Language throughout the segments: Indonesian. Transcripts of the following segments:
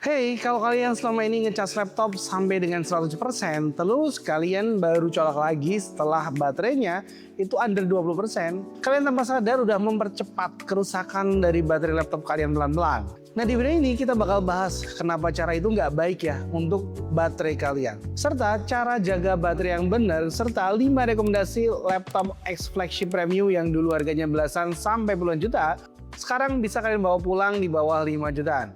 Hey, kalau kalian selama ini ngecas laptop sampai dengan 100%, terus kalian baru colok lagi setelah baterainya itu under 20%, kalian tanpa sadar udah mempercepat kerusakan dari baterai laptop kalian pelan-pelan. Nah, di video ini kita bakal bahas kenapa cara itu nggak baik ya untuk baterai kalian. Serta cara jaga baterai yang benar, serta 5 rekomendasi laptop X Flagship Premium yang dulu harganya belasan sampai puluhan juta, sekarang bisa kalian bawa pulang di bawah 5 jutaan.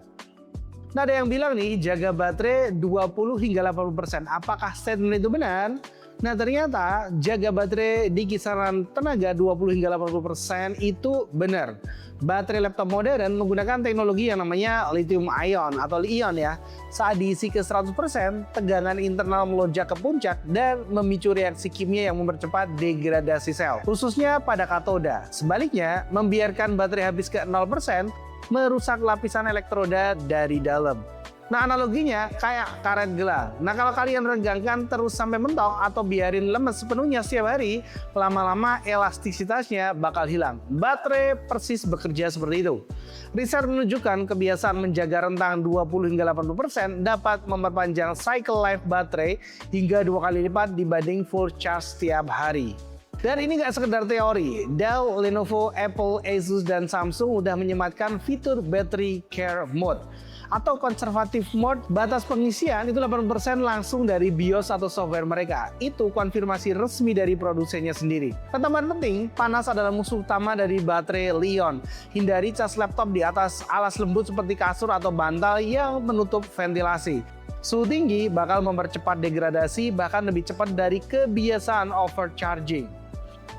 Nah, ada yang bilang nih, jaga baterai 20 hingga 80%. Apakah statement itu benar? Nah, ternyata jaga baterai di kisaran tenaga 20 hingga 80% itu benar. Baterai laptop modern menggunakan teknologi yang namanya lithium ion atau Li-ion ya. Saat diisi ke 100%, tegangan internal melonjak ke puncak dan memicu reaksi kimia yang mempercepat degradasi sel, khususnya pada katoda. Sebaliknya, membiarkan baterai habis ke 0%, merusak lapisan elektroda dari dalam. Nah, analoginya kayak karet gelang. Nah, kalau kalian regangkan terus sampai mentok atau biarin lemes sepenuhnya setiap hari, lama-lama elastisitasnya bakal hilang. Baterai persis bekerja seperti itu. Riset menunjukkan kebiasaan menjaga rentang 20 hingga 80% dapat memperpanjang cycle life baterai hingga 2 kali lipat dibanding full charge setiap hari. Dan ini nggak sekedar teori, Dell, Lenovo, Apple, Asus, dan Samsung udah menyematkan fitur Battery Care Mode atau konservatif mode. Batas pengisian itu 80% langsung dari BIOS atau software mereka. Itu konfirmasi resmi dari produsennya sendiri. Tambahan penting, panas adalah musuh utama dari baterai Li-ion. Hindari cas laptop di atas alas lembut seperti kasur atau bantal yang menutup ventilasi. Suhu tinggi bakal mempercepat degradasi, bahkan lebih cepat dari kebiasaan overcharging.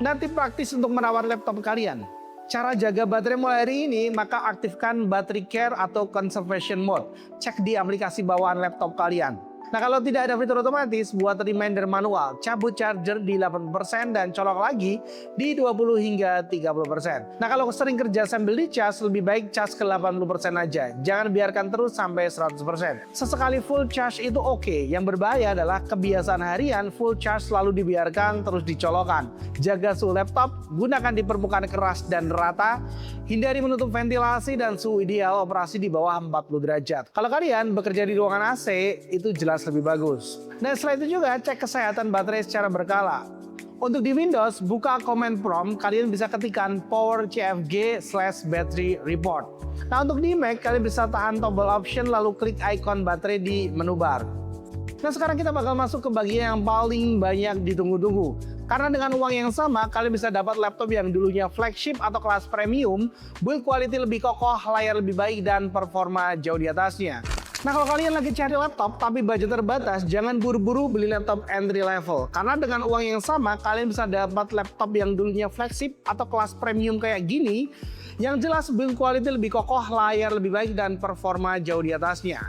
Nah, tips praktis untuk merawat laptop kalian. Cara jaga baterai mulai hari ini, maka aktifkan Battery Care atau Conservation Mode. Cek di aplikasi bawaan laptop kalian. Nah, kalau tidak ada fitur otomatis, buat reminder manual, cabut charger di 80% dan colok lagi di 20 hingga 30%. Nah, kalau sering kerja sambil dicas, lebih baik cas ke 80% aja. Jangan biarkan terus sampai 100%. Sesekali full charge itu oke. Yang berbahaya adalah kebiasaan harian full charge selalu dibiarkan terus dicolokan. Jaga suhu laptop, gunakan di permukaan keras dan rata. Hindari menutup ventilasi dan suhu ideal operasi di bawah 40 derajat. Kalau kalian bekerja di ruangan AC, itu jelas lebih bagus. Nah, selain itu juga cek kesehatan baterai secara berkala. Untuk di Windows, buka command prompt, kalian bisa ketikkan power cfg/battery report. Nah, untuk di Mac, kalian bisa tahan toggle option lalu klik icon baterai di menu bar. Nah, sekarang kita bakal masuk ke bagian yang paling banyak ditunggu-tunggu. Karena dengan uang yang sama, kalian bisa dapat laptop yang dulunya flagship atau kelas premium, build quality lebih kokoh, layar lebih baik, dan performa jauh di atasnya. Nah, kalau kalian lagi cari laptop tapi budget terbatas, jangan buru-buru beli laptop entry level. Karena dengan uang yang sama, kalian bisa dapat laptop yang dulunya flagship atau kelas premium kayak gini, yang jelas build quality lebih kokoh, layar lebih baik, dan performa jauh di atasnya.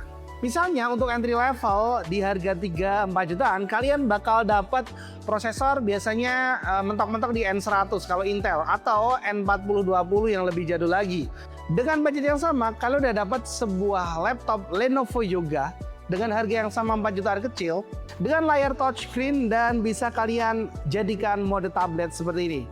Misalnya untuk entry level di harga 3-4 jutaan, kalian bakal dapat prosesor biasanya mentok-mentok di N100 kalau Intel atau N4020 yang lebih jadul lagi. Dengan budget yang sama, kalian udah dapat sebuah laptop Lenovo Yoga dengan harga yang sama 4 jutaan kecil, dengan layar touchscreen dan bisa kalian jadikan mode tablet seperti ini.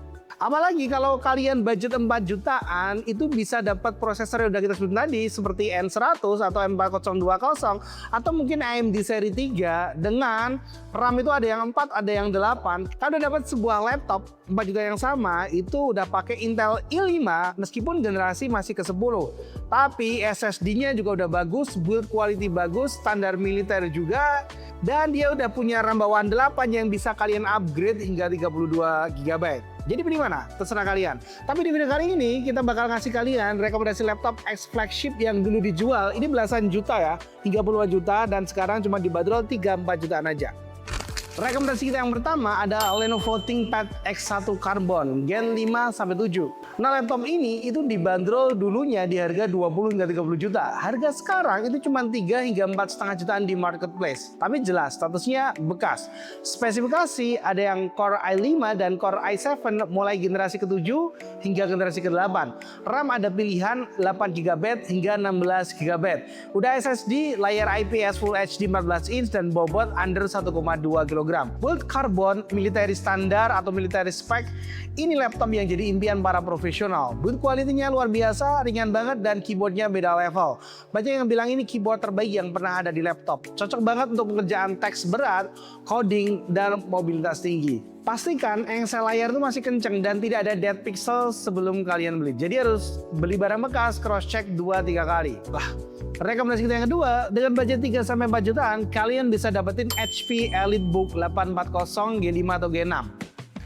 Apalagi kalau kalian budget 4 jutaan, itu bisa dapat prosesor yang udah kita sebut tadi seperti N100 atau M4020 atau mungkin AMD seri 3 dengan RAM itu ada yang 4, ada yang 8. Kalau udah dapat sebuah laptop 4 juta yang sama, itu udah pakai Intel i5 meskipun generasi masih ke-10. Tapi SSD-nya juga udah bagus, build quality bagus, standar militer juga, dan dia udah punya RAM bawaan 8 yang bisa kalian upgrade hingga 32 GB. Jadi pilih mana? Terserah kalian. Tapi di video kali ini kita bakal ngasih kalian rekomendasi laptop X Flagship yang dulu dijual. Ini belasan juta ya, 30 juta, dan sekarang cuma dibanderol 3-4 jutaan aja. Rekomendasi kita yang pertama ada Lenovo ThinkPad X1 Carbon Gen 5-7. Nah, laptop ini itu dibanderol dulunya di harga 20 hingga 30 juta. Harga sekarang itu cuma 3 hingga 4,5 jutaan di marketplace. Tapi jelas statusnya bekas. Spesifikasi ada yang Core i5 dan Core i7 mulai generasi ke-7 hingga generasi ke-8. RAM ada pilihan 8 GB hingga 16 GB. Udah SSD, layar IPS Full HD 14 inch dan bobot under 1,2 kg. kg. Build carbon, military standar atau military spec, ini laptop yang jadi impian para profesional. Build quality-nya luar biasa, ringan banget, dan keyboardnya beda level. Banyak yang bilang ini keyboard terbaik yang pernah ada di laptop. Cocok banget untuk pekerjaan teks berat, coding, dan mobilitas tinggi. Pastikan engsel layar itu masih kenceng dan tidak ada dead pixel sebelum kalian beli. Jadi harus beli barang bekas, cross check 2-3 kali. Rekomendasi kita yang kedua, dengan budget 3-4 jutaan, kalian bisa dapetin HP EliteBook 840 G5 atau G6.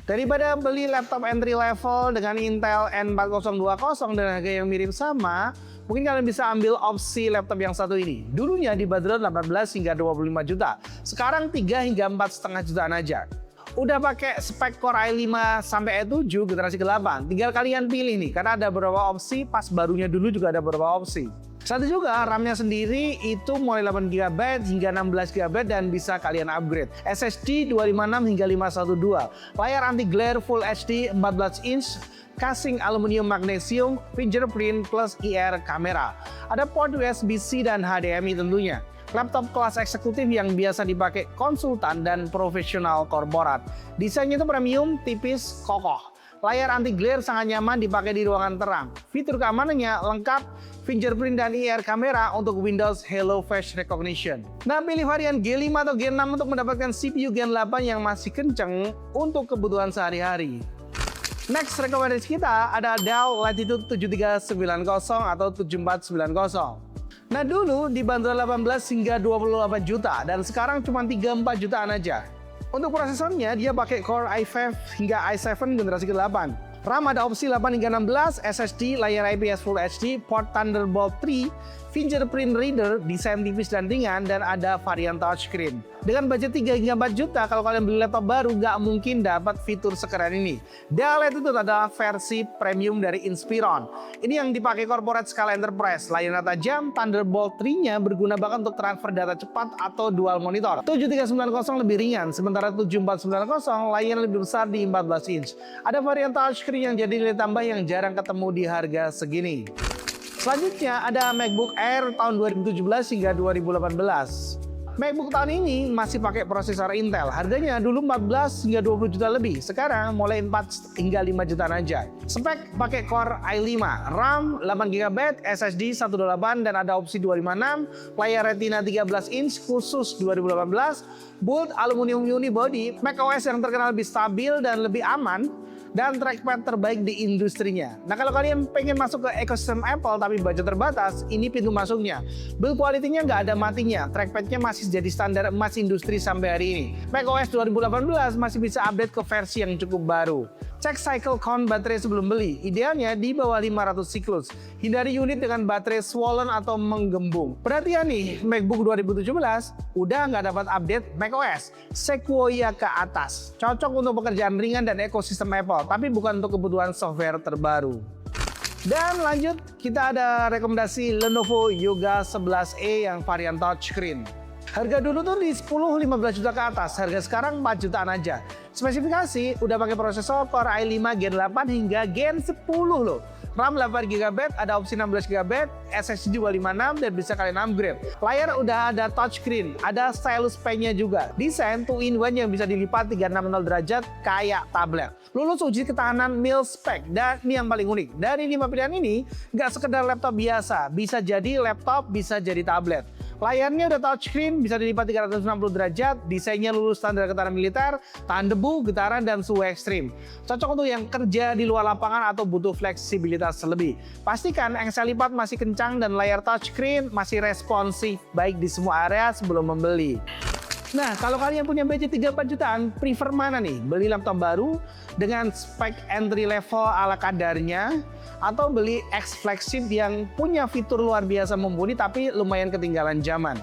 Daripada beli laptop entry level dengan Intel N4020 dan harga yang mirip sama, mungkin kalian bisa ambil opsi laptop yang satu ini. Dulunya dibanderol 18 hingga 25 juta, sekarang 3 hingga 4,5 jutaan aja. Udah pakai spek Core i5 sampai i7 generasi ke-8. Tinggal kalian pilih nih, karena ada beberapa opsi, pas barunya dulu juga ada beberapa opsi. Satu juga, RAM-nya sendiri itu mulai 8GB hingga 16GB dan bisa kalian upgrade. SSD 256 hingga 512. Layar anti-glare Full HD 14 inch, casing aluminium magnesium, fingerprint plus IR kamera. Ada port USB-C dan HDMI tentunya. Laptop kelas eksekutif yang biasa dipakai konsultan dan profesional korporat. Desainnya itu premium, tipis, kokoh. Layar anti-glare sangat nyaman dipakai di ruangan terang. Fitur keamanannya lengkap, fingerprint dan IR kamera untuk Windows Hello Face Recognition. Nah, pilih varian G5 atau G6 untuk mendapatkan CPU Gen 8 yang masih kenceng untuk kebutuhan sehari-hari. Next rekomendasi kita ada Dell Latitude 7390 atau 7490. Nah, dulu dibanderol 18 hingga 28 juta dan sekarang cuma 3-4 jutaan aja. Untuk prosesornya dia pakai Core i5 hingga i7 generasi ke-8. RAM ada opsi 8 hingga 16, SSD, layar IPS Full HD, port Thunderbolt 3, fingerprint reader, desain tipis dan ringan, dan ada varian touchscreen. Dengan budget 3 hingga 4 juta, kalau kalian beli laptop baru nggak mungkin dapat fitur sekeren ini. Dell itu adalah versi premium dari Inspiron. Ini yang dipakai corporate skala enterprise. Layarnya tajam, Thunderbolt 3-nya berguna bahkan untuk transfer data cepat atau dual monitor. 7390 lebih ringan, sementara 7490 layar lebih besar di 14 inch. Ada varian touchscreen yang jadi nilai tambah yang jarang ketemu di harga segini. Selanjutnya ada MacBook Air tahun 2017 hingga 2018. MacBook tahun ini masih pakai prosesor Intel. Harganya dulu 14 hingga 20 juta lebih. Sekarang mulai 4 hingga 5 jutaan aja. Spek pakai Core i5, RAM 8GB, SSD 128 dan ada opsi 256, layar Retina 13 inch khusus 2018, build aluminium unibody, macOS yang terkenal lebih stabil dan lebih aman, dan trackpad terbaik di industrinya. Nah, kalau kalian pengen masuk ke ekosistem Apple tapi budget terbatas, ini pintu masuknya. Build quality-nya nggak ada matinya, trackpadnya masih jadi standar emas industri sampai hari ini. macOS 2018 masih bisa update ke versi yang cukup baru. Cek cycle count baterai sebelum beli, idealnya di bawah 500 siklus. Hindari unit dengan baterai swollen atau menggembung. Perhatian nih, MacBook 2017 udah nggak dapat update macOS, Sequoia ke atas. Cocok untuk pekerjaan ringan dan ekosistem Apple, tapi bukan untuk kebutuhan software terbaru. Dan lanjut, kita ada rekomendasi Lenovo Yoga 11e yang varian touchscreen. Harga dulu tuh di 10-15 juta ke atas, harga sekarang 4 jutaan aja. Spesifikasi udah pakai prosesor Core i5 Gen 8 hingga Gen 10 loh. RAM 8GB, ada opsi 16GB, SSD 256 dan bisa kalian upgrade. Layar udah ada touchscreen, ada stylus pen-nya juga. Desain 2-in-1 yang bisa dilipat 360 derajat kayak tablet. Lulus uji ketahanan mil-spec dan ini yang paling unik. Dari 5 pilihan ini, nggak sekedar laptop biasa, bisa jadi laptop, bisa jadi tablet. Layarnya udah touchscreen, bisa dilipat 360 derajat, desainnya lulus standar ketahanan militer, tahan debu, getaran, dan suhu ekstrim. Cocok untuk yang kerja di luar lapangan atau butuh fleksibilitas lebih. Pastikan engsel lipat masih kencang dan layar touchscreen masih responsif baik di semua area sebelum membeli. Nah, kalau kalian punya budget 3-4 jutaan, prefer mana nih? Beli laptop baru dengan spek entry level ala kadarnya, atau beli X flagship yang punya fitur luar biasa mumpuni tapi lumayan ketinggalan zaman?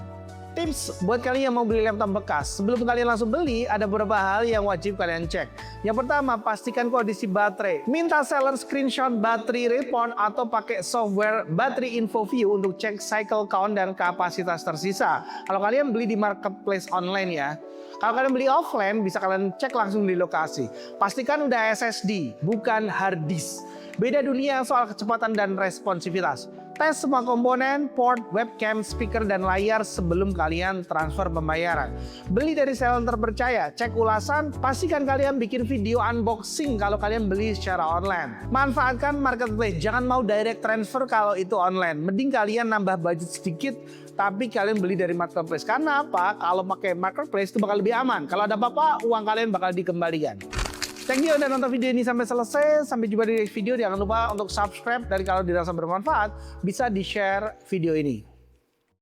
Tips buat kalian yang mau beli laptop bekas, sebelum kalian langsung beli, ada beberapa hal yang wajib kalian cek. Yang pertama, pastikan kondisi baterai. Minta seller screenshot battery report atau pakai software Battery Info View untuk cek cycle count dan kapasitas tersisa. Kalau kalian beli di marketplace online ya. Kalau kalian beli offline, bisa kalian cek langsung di lokasi. Pastikan udah SSD, bukan hard disk. Beda dunia soal kecepatan dan responsivitas. Tes semua komponen, port, webcam, speaker, dan layar sebelum kalian transfer pembayaran. Beli dari seller terpercaya, cek ulasan, pastikan kalian bikin video unboxing kalau kalian beli secara online. Manfaatkan marketplace, jangan mau direct transfer kalau itu online. Mending kalian nambah budget sedikit, tapi kalian beli dari marketplace. Karena apa? Kalau pakai marketplace itu bakal lebih aman. Kalau ada apa-apa, uang kalian bakal dikembalikan. Thank you udah nonton video ini sampai selesai. Sampai jumpa di next video. Jangan lupa untuk subscribe dan kalau dirasa bermanfaat, bisa di-share video ini.